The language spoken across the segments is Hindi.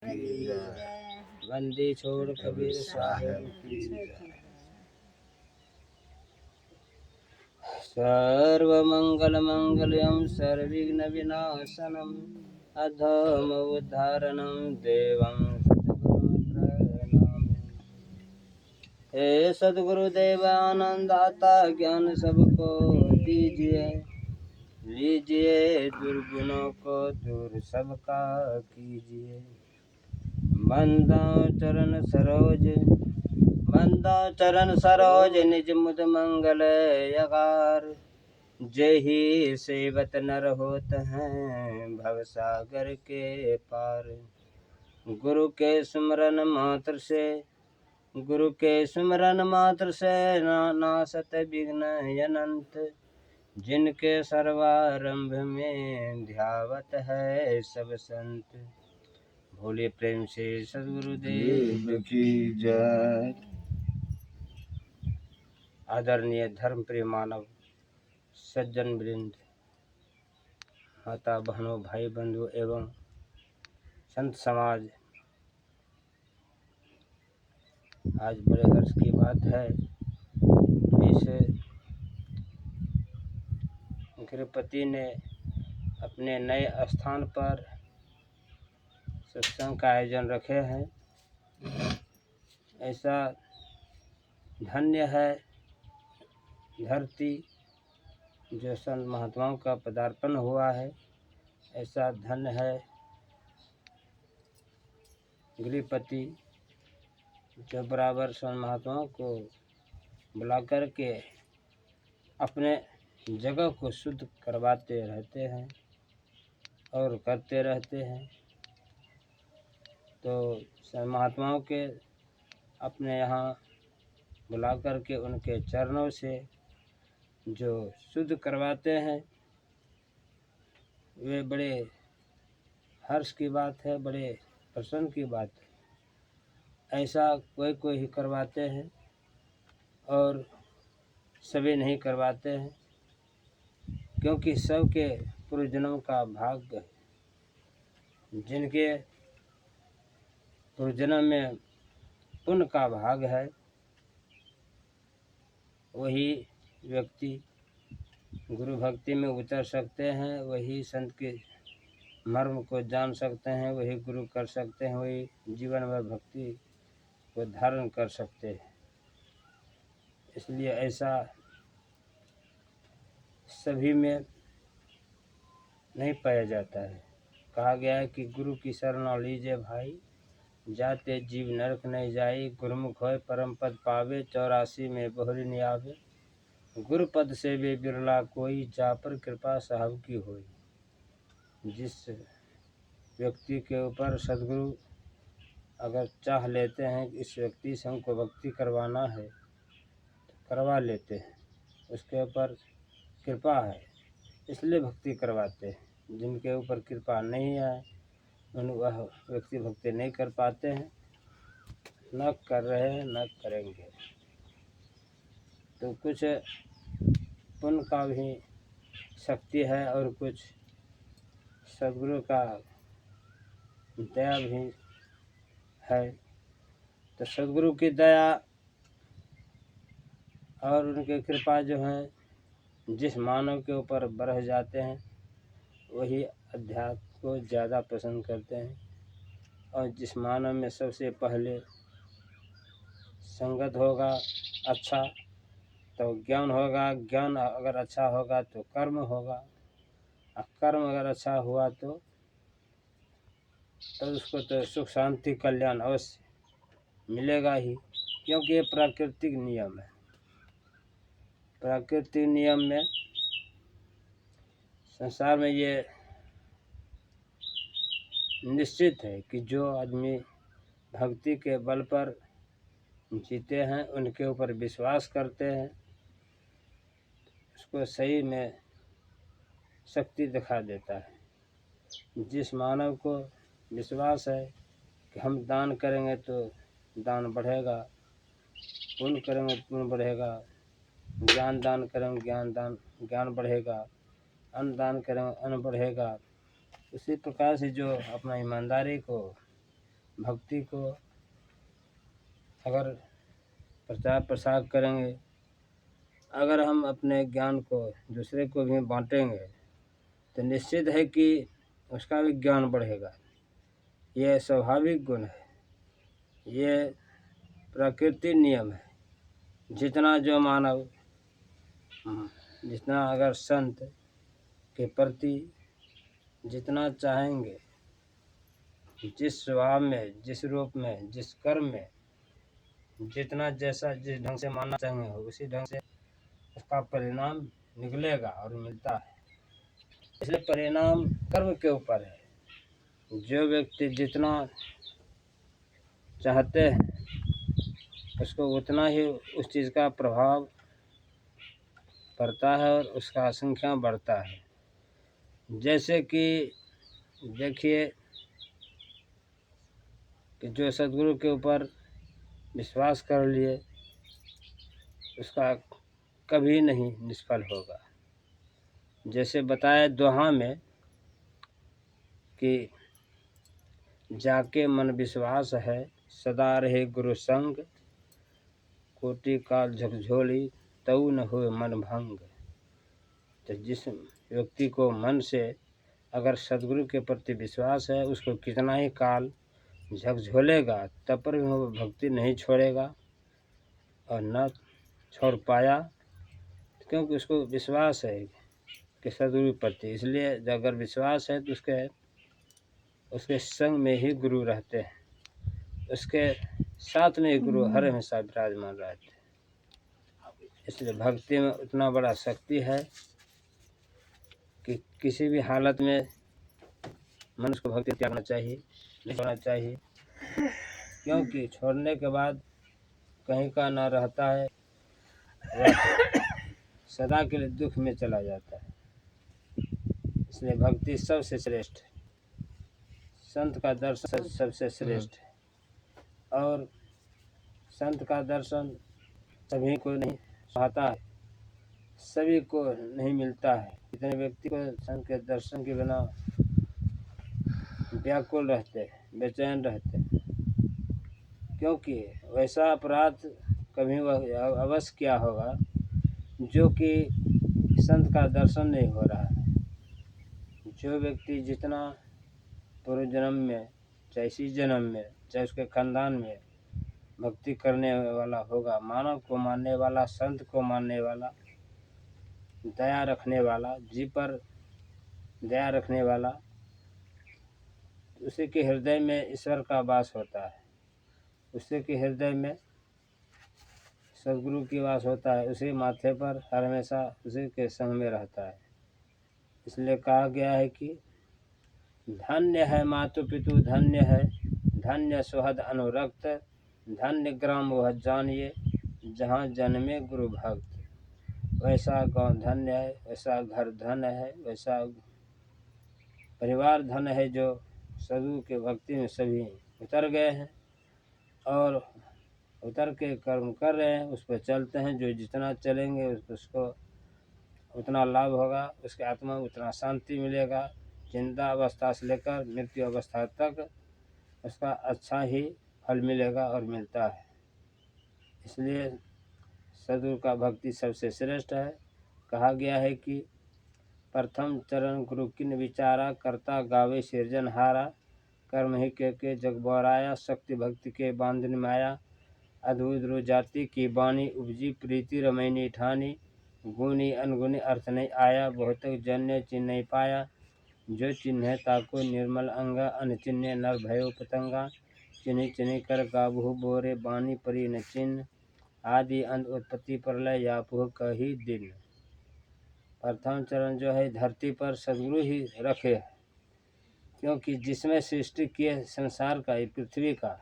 की जय। बंदी छोड़ कबीर साहेब की जय। सर्वमंगल मंगलम सर्वविघ्न विनाशनम अधम उद्धारणम देवं सद्गुरुं प्रणमामि। हे सद्गुरुदेव आनंदाता ज्ञान सबको दीजिए, लीजिए दुर्गुणों को दूर सबका कीजिए। बंदा चरण सरोज निज मुद मंगल यगार। जेहि सेवत नर होत हैं भव सागर के पार। गुरु के सुमरन मात्र से नासत विघ्न अनंत। जिनके सर्वारंभ में ध्यावत है सब संत। बोलिए प्रेम से सद्गुरुदेव की जय। आदरणीय धर्म प्रिय मानव सज्जन वृंद, माता बहनों, भाई बंधु एवं संत समाज, आज बड़े हर्ष की बात है। इस गृहपति ने अपने नए स्थान पर सत्संग का आयोजन रखे हैं। ऐसा धन्य है धरती जो संत महात्माओं का पदार्पण हुआ है। ऐसा धन्य है गृहपति जो बराबर संत महात्माओं को बुला कर के अपने जगह को शुद्ध करवाते रहते हैं और करते रहते हैं। तो संत महात्माओं के अपने यहाँ बुला कर के उनके चरणों से जो शुद्ध करवाते हैं, वे बड़े हर्ष की बात है, बड़े प्रसन्न की बात है। ऐसा कोई ही करवाते हैं और सभी नहीं करवाते हैं, क्योंकि सबके पूर्व जन्म का भाग्य है। जिनके पूर्व जन्म में पुण्य का भाग है, वही व्यक्ति गुरु भक्ति में उतर सकते हैं, वही संत के मर्म को जान सकते हैं, वही गुरु कर सकते हैं, वही जीवन भर भक्ति को धारण कर सकते हैं। इसलिए ऐसा सभी में नहीं पाया जाता है। कहा गया है कि गुरु की शरण लीजिए भाई, जाते जीव नरक नहीं जाई। गुरुमुख होय परम पद पावे, 84 में बहुरी नियावे। गुरु पद से वे बिरला कोई, जा पर कृपा साहब की होई। जिस व्यक्ति के ऊपर सद्गुरु अगर चाह लेते हैं कि इस व्यक्ति से हमको भक्ति करवाना है, तो करवा लेते हैं। उसके ऊपर कृपा है इसलिए भक्ति करवाते हैं। जिनके ऊपर कृपा नहीं है वह व्यक्ति भक्ति नहीं कर पाते हैं, न कर रहे हैं, न करेंगे। तो कुछ पुण्य का भी शक्ति है और कुछ सद्गुरु का दया भी है। तो सद्गुरु की दया और उनकी कृपा जो है जिस मानव के ऊपर बरस जाते हैं, वही अध्यात्म को ज़्यादा पसंद करते हैं। और जिस मानव में सबसे पहले संगत होगा अच्छा, तो ज्ञान होगा। ज्ञान अगर अच्छा होगा तो कर्म होगा, और कर्म अगर अच्छा हुआ तो उसको तो सुख शांति कल्याण अवश्य मिलेगा ही, क्योंकि ये प्राकृतिक नियम है। प्राकृतिक नियम में संसार में ये निश्चित है कि जो आदमी भक्ति के बल पर जीते हैं, उनके ऊपर विश्वास करते हैं, उसको सही में शक्ति दिखा देता है। जिस मानव को विश्वास है कि हम दान करेंगे तो दान बढ़ेगा, पुण्य करेंगे तो पुण्य बढ़ेगा, ज्ञान दान करेंगे ज्ञान बढ़ेगा, अन्न दान करेंगे अन्न बढ़ेगा। उसी प्रकार से जो अपना ईमानदारी को भक्ति को अगर प्रचार प्रसार करेंगे, अगर हम अपने ज्ञान को दूसरे को भी बांटेंगे तो निश्चित है कि उसका भी ज्ञान बढ़ेगा। यह स्वाभाविक गुण है, ये प्रकृति नियम है। जितना जो मानव जितना अगर संत के प्रति जितना चाहेंगे, जिस स्वभाव में, जिस रूप में, जिस कर्म में, जितना जैसा जिस ढंग से मानना चाहेंगे उसी ढंग से उसका परिणाम निकलेगा और मिलता है। इसलिए परिणाम कर्म के ऊपर है। जो व्यक्ति जितना चाहते हैं उसको उतना ही उस चीज़ का प्रभाव पड़ता है और उसका संख्या बढ़ता है। जैसे कि देखिए कि जो सद्गुरु के ऊपर विश्वास कर लिए उसका कभी नहीं निष्फल होगा। जैसे बताया दोहा में कि जाके मन विश्वास है, सदा रहे गुरु संग, कोटि काल झकझोली तऊ न होए मन भंग। तो जिस व्यक्ति को मन से अगर सद्गुरु के प्रति विश्वास है, उसको कितना ही काल झकझोलेगा तब पर भी वो भक्ति नहीं छोड़ेगा और न छोड़ पाया, क्योंकि उसको विश्वास है कि सद्गुरु प्रति। इसलिए अगर विश्वास है तो उसके संग में ही गुरु रहते हैं, उसके साथ में ही गुरु हर हमेशा विराजमान रहते हैं। इसलिए भक्ति में उतना बड़ा शक्ति है कि किसी भी हालत में मनुष्य को भक्ति त्यागना चाहिए, नहीं छोड़ना चाहिए, क्योंकि छोड़ने के बाद कहीं का ना रहता है, वह सदा के लिए दुख में चला जाता है। इसलिए भक्ति सबसे श्रेष्ठ है, संत का दर्शन सबसे श्रेष्ठ है। और संत का दर्शन सभी को नहीं पाता है, सभी को नहीं मिलता है। इतने व्यक्ति को संत के दर्शन के बिना व्याकुल रहते हैं, बेचैन रहते हैं, क्योंकि वैसा अपराध कभी वह अवश्य क्या होगा जो कि संत का दर्शन नहीं हो रहा है। जो व्यक्ति जितना पूर्व जन्म में, चाहे इसी जन्म में, चाहे उसके खानदान में भक्ति करने वाला होगा, मानव को मानने वाला, संत को मानने वाला, दया रखने वाला, जी पर दया रखने वाला, उसी के हृदय में ईश्वर का वास होता है, उसी के हृदय में सद्गुरु की वास होता है, उसी माथे पर हर हमेशा उसी के संग में रहता है। इसलिए कहा गया है कि धन्य है मातु पितु, धन्य है धन्य सुहद अनुरक्त, धन्य ग्राम वह जानिए जहाँ जन्मे गुरु भक्त। वैसा गाँव धन्य है, वैसा घर धन है, वैसा परिवार धन है जो सद्गुरु के भक्ति में सभी उतर गए हैं और उतर के कर्म कर रहे हैं, उस पर चलते हैं। जो जितना चलेंगे उसको उतना लाभ होगा, उसके आत्मा में उतना शांति मिलेगा। जिंदा अवस्था से लेकर मृत्यु अवस्था तक उसका अच्छा ही फल मिलेगा और मिलता है। इसलिए सद्गुरु का भक्ति सबसे श्रेष्ठ है। कहा गया है कि प्रथम चरण गुरु किन विचारा, करता गावे सिरजनहारा, कर्म ही के जग बोराया, शक्ति भक्ति के बांधन माया, अद्भुत रू जाति की बानी, उपजी प्रीति रमैनी ठानी, गुणी अनगुणी अर्थ नहीं आया, बहुतक जन्य चिन्ह नहीं पाया, जो चिन्ह ताको निर्मल अंगा, अनचिन्ह नर भयो पतंगा, चिन्ह चिन्ह कर गाबहु बोरे, बानी परी न चिन्ह, आदि अंत उत्पत्ति प्रलय यापुह कही दिन। प्रथम चरण जो है धरती पर सद्गुरु ही रखे, क्योंकि जिसमें सृष्टि किए संसार का, पृथ्वी का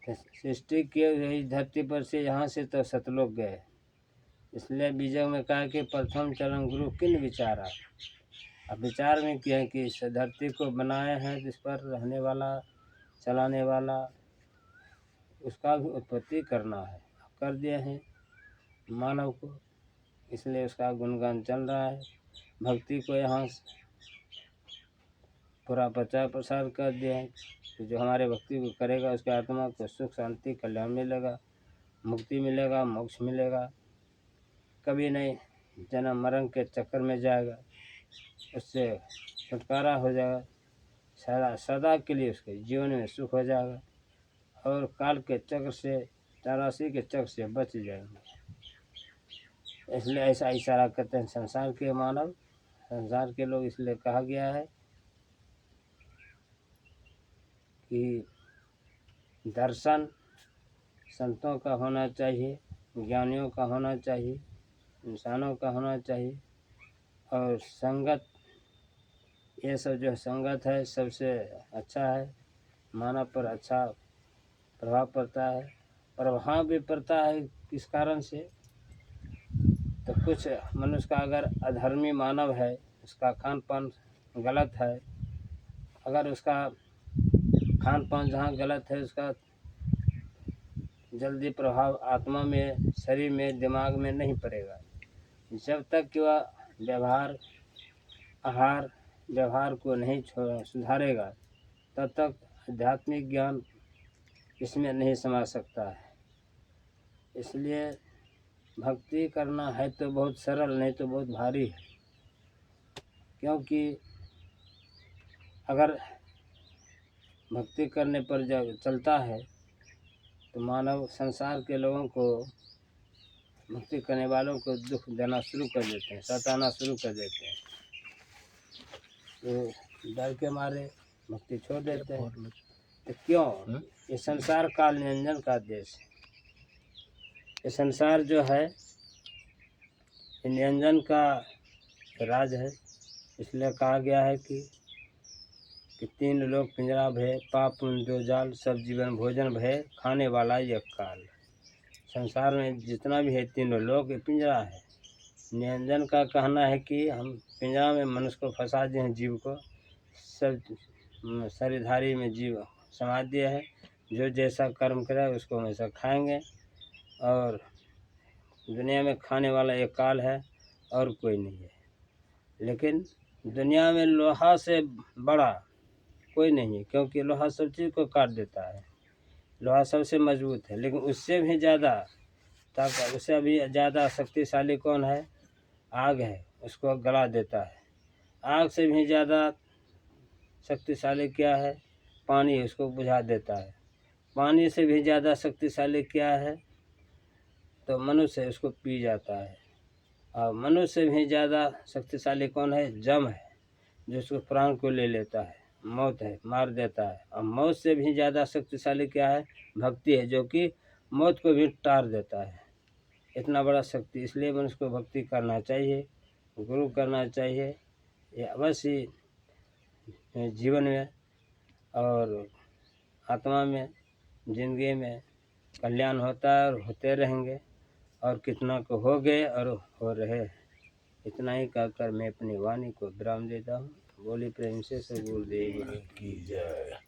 सृष्टि किए यही धरती पर से, यहाँ से तो सतलोक गए। इसलिए बीजों में कहा कि प्रथम चरण गुरु किन विचारा। अब विचार में किया कि इस धरती को बनाए हैं, जिस पर रहने वाला, चलाने वाला, उसका भी उत्पत्ति करना है, कर दिए हैं मानव को। इसलिए उसका गुणगान चल रहा है। भक्ति को यहाँ पूरा प्रचार प्रसार कर दिया है कि जो हमारे भक्ति को करेगा उसके आत्मा को सुख शांति कल्याण मिलेगा, मुक्ति मिलेगा, मोक्ष मिलेगा, कभी नहीं जन्म मरण के चक्कर में जाएगा, उससे छुटकारा हो जाएगा, सदा सदा के लिए उसके जीवन में सुख हो जाएगा और काल के चक्र से 84 के चक्र से बच जाएंगे। इसलिए ऐसा इशारा करते हैं संसार के मानव, संसार के लोग, इसलिए कहा गया है कि दर्शन संतों का होना चाहिए, ज्ञानियों का होना चाहिए, इंसानों का होना चाहिए, और संगत, ये सब जो संगत है सबसे अच्छा है, मानव पर अच्छा प्रभाव पड़ता है। प्रभाव भी पड़ता है किस कारण से, तो कुछ मनुष्य का अगर अधर्मी मानव है, उसका खान पान गलत है, अगर उसका खान पान जहाँ गलत है, उसका जल्दी प्रभाव आत्मा में, शरीर में, दिमाग में नहीं पड़ेगा। जब तक कि वह आहार व्यवहार को नहीं सुधारेगा, तब तक आध्यात्मिक ज्ञान इसमें नहीं समा सकता है। इसलिए भक्ति करना है तो बहुत सरल, नहीं तो बहुत भारी है। क्योंकि अगर भक्ति करने पर जब चलता है तो मानव संसार के लोगों को, भक्ति करने वालों को दुख देना शुरू कर देते हैं, सताना शुरू कर देते हैं, तो डर के मारे भक्ति छोड़ देते हैं। तो क्यों? ये संसार काल निरंजन का देश है। ये संसार जो है ये निरंजन का राज है। इसलिए कहा गया है कि 3 लोग पिंजरा भय, पाप पुण्य दो जाल, सब जीवन भोजन भय, खाने वाला एक काल। संसार में जितना भी है 3 लोग, ये पिंजरा है। निरंजन का कहना है कि हम पिंजरा में मनुष्य को फंसा दिए हैं, जीव को, सब शरीरधारी में जीव समा दिया है। जो जैसा कर्म करे उसको हमेशा खाएंगे, और दुनिया में खाने वाला एक काल है और कोई नहीं है। लेकिन दुनिया में लोहा से बड़ा कोई नहीं है, क्योंकि लोहा सब चीज़ को काट देता है, लोहा सबसे मजबूत है। लेकिन उससे भी ज़्यादा ताकत, उससे भी ज़्यादा शक्तिशाली कौन है? आग है, उसको गला देता है। आग से भी ज़्यादा शक्तिशाली क्या है? पानी, उसको बुझा देता है। पानी से भी ज़्यादा शक्तिशाली क्या है? तो मनुष्य, उसको पी जाता है। और मनुष्य से भी ज़्यादा शक्तिशाली कौन है? जम है, जो उसको प्राण को ले लेता है, मौत है, मार देता है। और मौत से भी ज़्यादा शक्तिशाली क्या है? भक्ति है, जो कि मौत को भी टार देता है। इतना बड़ा शक्ति, इसलिए मनुष्य को भक्ति करना चाहिए, गुरु करना चाहिए। ये अवश्य जीवन में और आत्मा में, जिंदगी में कल्याण होता है और होते रहेंगे, और कितना को हो गए और हो रहे हैं। इतना ही कहकर मैं अपनी वाणी को विराम देता हूँ। बोली प्रेम से गुरुदेव की जय।